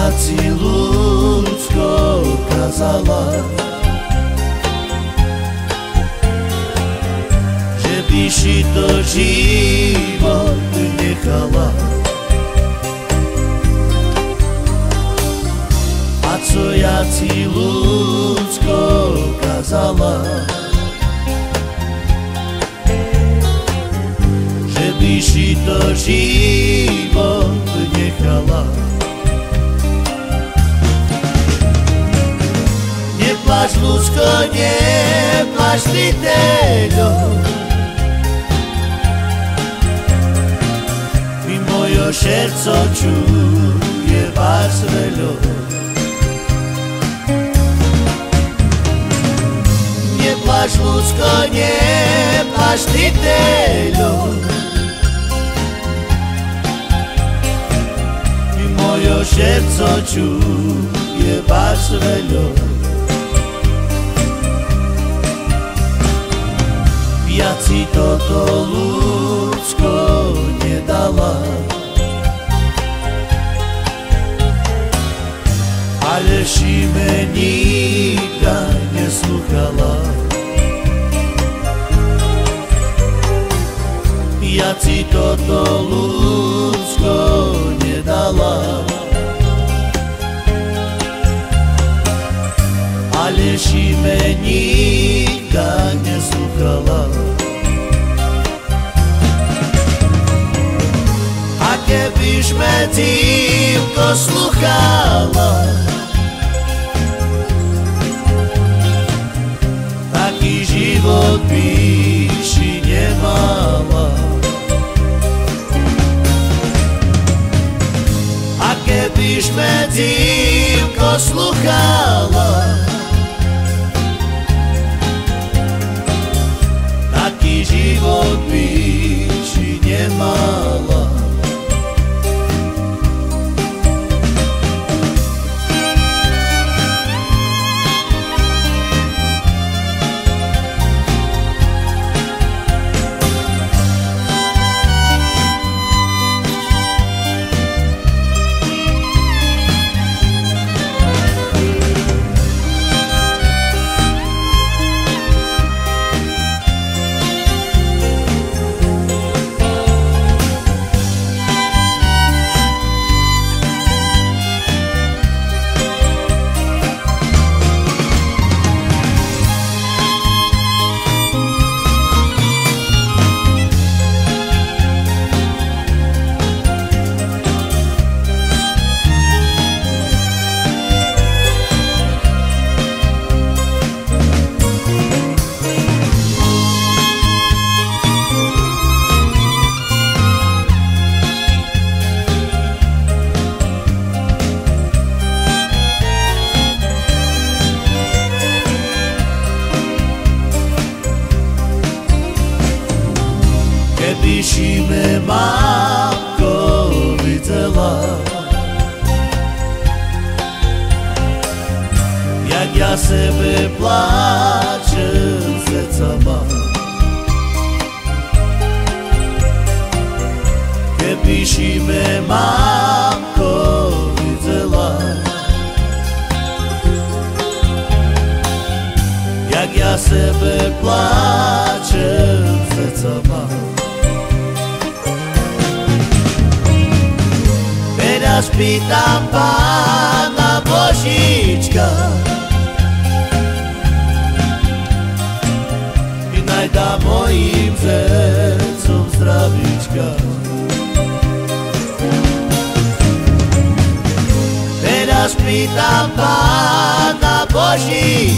Jaci ľudsko kazala, že by si to život nechala. A co jaci ľudsko kazala, že by si to život nechala. Neplač, ľudsko, neplač, ty teľo, mi mojo šerco čuje vás veľo. Neplač, ľudsko, neplač, ty teľo, mi mojo šerco čuje vás veľo. Viac si toto ľudsko nedala, ale si me nikda neslúchala. Viac si toto ľudsko nedala, ale si me nikda neslúchala. A kebyž me dívko slúchala, taký život by si nemala. A kebyž me dívko slúchala, taký život by si nemala. Keby si me, mamko, videla, jak ja sebe plačem zecama. Keby si me, mamko, videla, jak ja sebe plačem zecama. Teraz pýtam Pána Božíčka, mi najdá mojim srdcom zdravíčka. Teraz pýtam Pána Božíčka,